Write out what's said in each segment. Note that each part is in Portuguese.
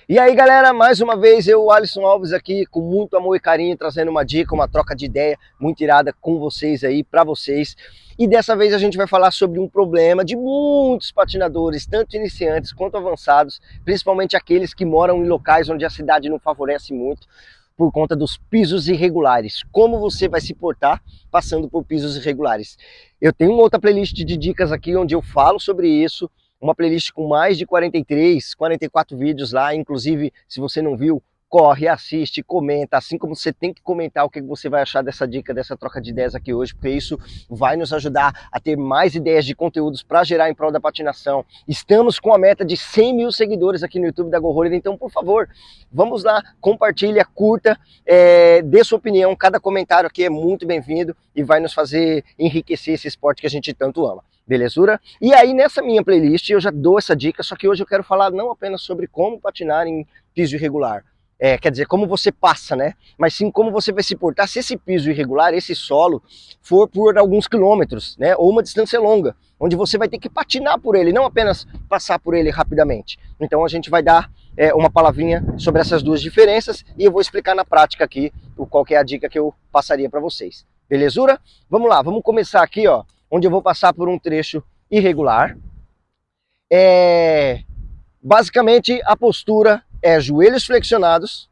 E aí galera, mais uma vez eu, Alisson Alves aqui, com muito amor e carinho, trazendo uma dica, uma troca de ideia muito irada com vocês aí, pra vocês. E dessa vez a gente vai falar sobre um problema de muitos patinadores, tanto iniciantes quanto avançados, principalmente aqueles que moram em locais onde a cidade não favorece muito, por conta dos pisos irregulares. Como você vai se portar passando por pisos irregulares? Eu tenho uma outra playlist de dicas aqui onde eu falo sobre isso, uma playlist com mais de 43, 44 vídeos lá, inclusive se você não viu, corre, assiste, comenta, assim como você tem que comentar o que você vai achar dessa dica, dessa troca de ideias aqui hoje, porque isso vai nos ajudar a ter mais ideias de conteúdos para gerar em prol da patinação. Estamos com a meta de 100 mil seguidores aqui no YouTube da Go Roller, então por favor, vamos lá, compartilha, curta, dê sua opinião, cada comentário aqui é muito bem-vindo e vai nos fazer enriquecer esse esporte que a gente tanto ama. Belezura? E aí nessa minha playlist eu já dou essa dica, só que hoje eu quero falar não apenas sobre como patinar em piso irregular, quer dizer, como você passa, né? Mas sim como você vai se portar se esse piso irregular, esse solo, for por alguns quilômetros, né? Ou uma distância longa, onde você vai ter que patinar por ele, não apenas passar por ele rapidamente. Então a gente vai dar uma palavrinha sobre essas duas diferenças e eu vou explicar na prática aqui qual que é a dica que eu passaria para vocês. Belezura? Vamos lá, vamos começar aqui, ó, onde eu vou passar por um trecho irregular. Basicamente a postura é joelhos flexionados,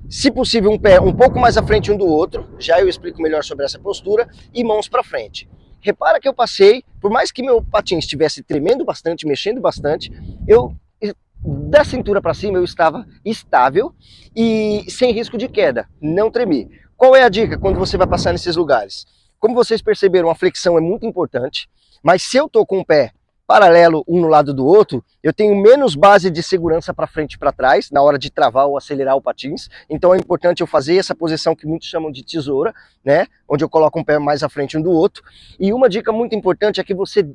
se possível um pé um pouco mais à frente um do outro, já eu explico melhor sobre essa postura, e mãos para frente. Repara que eu passei, por mais que meu patins estivesse tremendo bastante, mexendo bastante, da cintura para cima eu estava estável e sem risco de queda, não tremi. Qual é a dica quando você vai passar nesses lugares? Como vocês perceberam, a flexão é muito importante, mas se eu estou com o pé paralelo um no lado do outro, eu tenho menos base de segurança para frente e para trás, na hora de travar ou acelerar o patins, então é importante eu fazer essa posição que muitos chamam de tesoura, né, onde eu coloco um pé mais à frente um do outro, e uma dica muito importante é que você,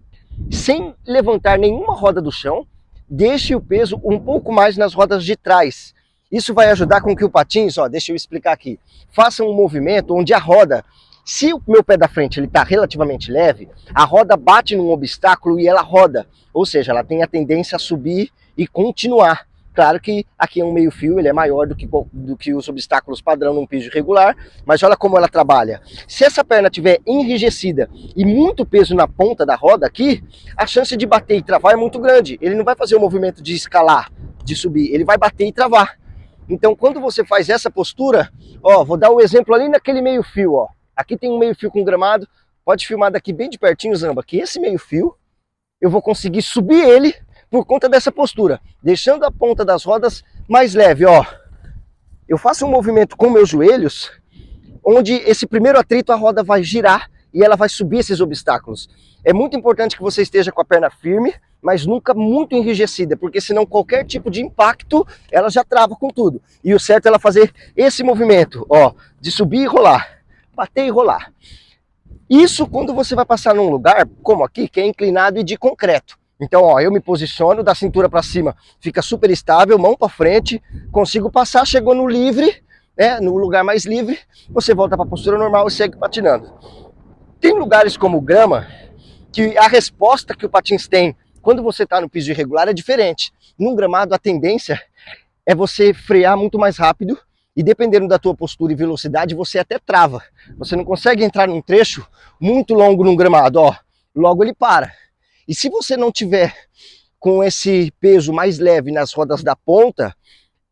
sem levantar nenhuma roda do chão, deixe o peso um pouco mais nas rodas de trás. Isso vai ajudar com que o patins, ó, deixa eu explicar aqui, faça um movimento onde a roda, se o meu pé da frente ele está relativamente leve, a roda bate num obstáculo e ela roda, ou seja, ela tem a tendência a subir e continuar. Claro que aqui é um meio fio, ele é maior do que os obstáculos padrão num piso irregular, mas olha como ela trabalha. Se essa perna estiver enrijecida e muito peso na ponta da roda aqui, a chance de bater e travar é muito grande. Ele não vai fazer o movimento de escalar, de subir, ele vai bater e travar. Então quando você faz essa postura, ó, vou dar um exemplo ali naquele meio fio, ó. Aqui tem um meio fio com gramado, pode filmar daqui bem de pertinho, Zamba, que esse meio fio, eu vou conseguir subir ele por conta dessa postura, deixando a ponta das rodas mais leve, ó. Eu faço um movimento com meus joelhos, onde esse primeiro atrito a roda vai girar e ela vai subir esses obstáculos. É muito importante que você esteja com a perna firme, mas nunca muito enrijecida, porque senão qualquer tipo de impacto, ela já trava com tudo. E o certo é ela fazer esse movimento, ó, de subir e rolar. Bater e rolar. Isso quando você vai passar num lugar como aqui, que é inclinado e de concreto. Então, ó, eu me posiciono da cintura para cima, fica super estável, mão para frente, consigo passar, chegou no livre, né, no lugar mais livre, você volta para a postura normal e segue patinando. Tem lugares como grama que a resposta que o patins tem quando você está no piso irregular é diferente. Num gramado a tendência é você frear muito mais rápido, e dependendo da tua postura e velocidade, você até trava. Você não consegue entrar num trecho muito longo num gramado, ó. Logo ele para. E se você não tiver com esse peso mais leve nas rodas da ponta,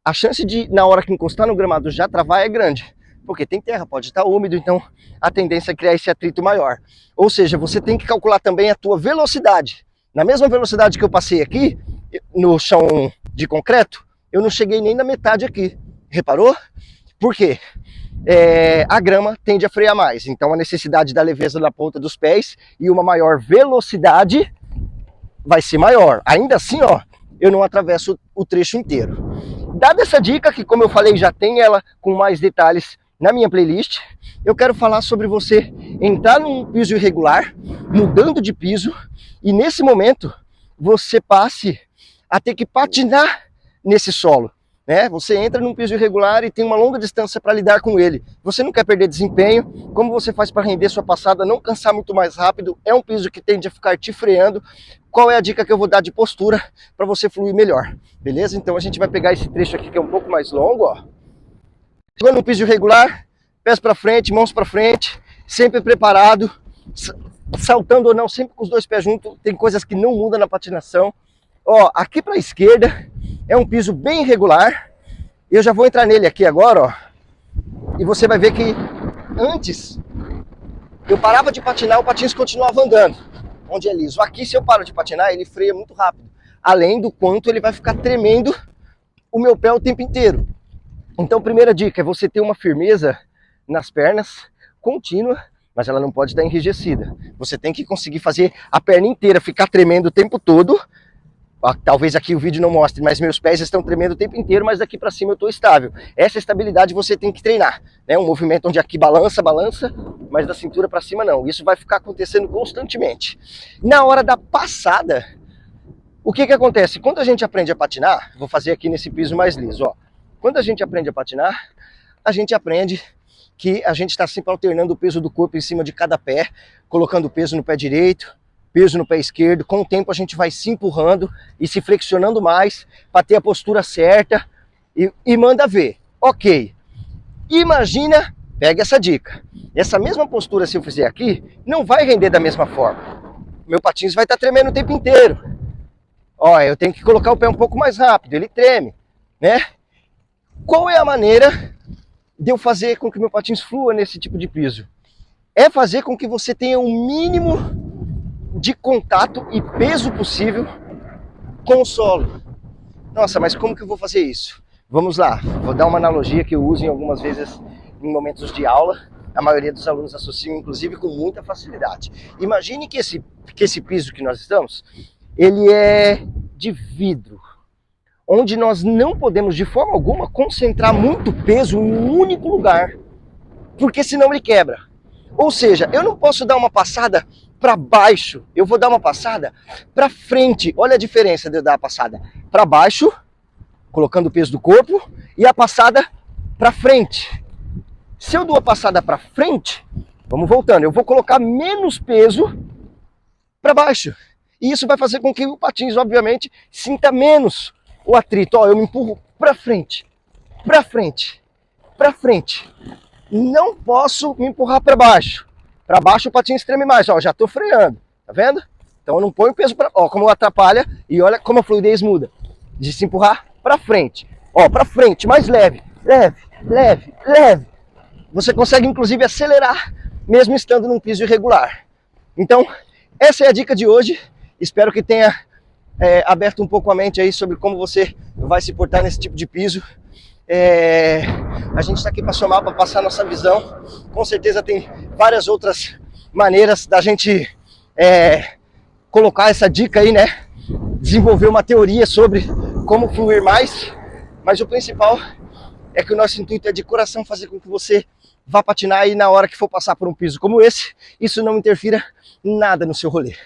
a chance de, na hora que encostar no gramado, já travar é grande. Porque tem terra, pode estar úmido, então a tendência é criar esse atrito maior. Ou seja, você tem que calcular também a tua velocidade. Na mesma velocidade que eu passei aqui, no chão de concreto, eu não cheguei nem na metade aqui. Reparou? Por quê? A grama tende a frear mais, então a necessidade da leveza na ponta dos pés e uma maior velocidade vai ser maior. Ainda assim, ó, eu não atravesso o trecho inteiro. Dada essa dica, que como eu falei, já tem ela com mais detalhes na minha playlist, eu quero falar sobre você entrar num piso irregular, mudando de piso, e nesse momento você passe a ter que patinar nesse solo. Você entra num piso irregular e tem uma longa distância para lidar com ele. Você não quer perder desempenho. Como você faz para render sua passada, não cansar muito mais rápido? É um piso que tende a ficar te freando. qual é a dica que eu vou dar de postura para você fluir melhor, beleza? Então a gente vai pegar esse trecho aqui que é um pouco mais longo, ó. Chegando no piso irregular, pés para frente, mãos para frente, sempre preparado, saltando ou não, sempre com os dois pés juntos. Tem coisas que não mudam na patinação. Ó, aqui para a esquerda é um piso bem irregular. Eu já vou entrar nele aqui agora, ó. E você vai ver que antes eu parava de patinar, o patins continuava andando, onde é liso. Aqui, se eu paro de patinar, ele freia muito rápido. Além do quanto ele vai ficar tremendo o meu pé o tempo inteiro. Então, primeira dica é você ter uma firmeza nas pernas contínua, mas ela não pode estar enrijecida. Você tem que conseguir fazer a perna inteira ficar tremendo o tempo todo. Talvez aqui o vídeo não mostre, mas meus pés estão tremendo o tempo inteiro, mas daqui para cima eu estou estável. Essa estabilidade você tem que treinar, né? Um movimento onde aqui balança, mas da cintura para cima não. Isso vai ficar acontecendo constantemente. Na hora da passada, o que acontece? Quando a gente aprende a patinar, vou fazer aqui nesse piso mais liso, ó. Quando a gente aprende a patinar, a gente aprende que a gente está sempre alternando o peso do corpo em cima de cada pé, colocando peso no pé direito, peso no pé esquerdo. Com o tempo a gente vai se empurrando e se flexionando mais para ter a postura certa e manda ver. Ok, imagina, pega essa dica. Essa mesma postura, se eu fizer aqui, não vai render da mesma forma. Meu patins vai estar tremendo o tempo inteiro. Ó, eu tenho que colocar o pé um pouco mais rápido, ele treme, né? Qual é a maneira de eu fazer com que meu patins flua nesse tipo de piso? É fazer com que você tenha um mínimo de contato e peso possível com o solo. Nossa, mas como que eu vou fazer isso? Vamos lá, vou dar uma analogia que eu uso em algumas vezes em momentos de aula. A maioria dos alunos associam, inclusive, com muita facilidade. Imagine que esse piso que nós estamos, ele é de vidro, onde nós não podemos de forma alguma concentrar muito peso em um único lugar, porque senão ele quebra. Ou seja, eu não posso dar uma passada para baixo, eu vou dar uma passada para frente. Olha a diferença de eu dar a passada para baixo, colocando o peso do corpo, e a passada para frente. Se eu dou a passada para frente, vamos voltando, eu vou colocar menos peso para baixo. E isso vai fazer com que o patins, obviamente, sinta menos o atrito. Ó, eu me empurro para frente, para frente, para frente. Não posso me empurrar para baixo. Para baixo o patins treme mais. Ó, já estou freando, tá vendo? Então eu não ponho peso para... Ó, como atrapalha e olha como a fluidez muda. De se empurrar para frente. Ó, para frente, mais leve, leve, leve, leve. Você consegue inclusive acelerar mesmo estando num piso irregular. Então, essa é a dica de hoje. Espero que tenha aberto um pouco a mente aí sobre como você vai se portar nesse tipo de piso. A gente está aqui para somar, para passar nossa visão. Com certeza tem várias outras maneiras da gente colocar essa dica aí, né? Desenvolver uma teoria sobre como fluir mais. Mas o principal é que o nosso intuito é de coração fazer com que você vá patinar e na hora que for passar por um piso como esse, isso não interfira nada no seu rolê.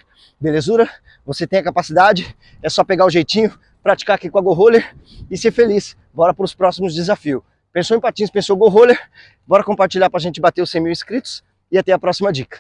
Belezura? Você tem a capacidade, é só pegar o jeitinho, praticar aqui com a Go Roller e ser feliz. Bora para os próximos desafios. Pensou em patins, pensou Go Roller? Bora compartilhar para a gente bater os 100 mil inscritos e até a próxima dica.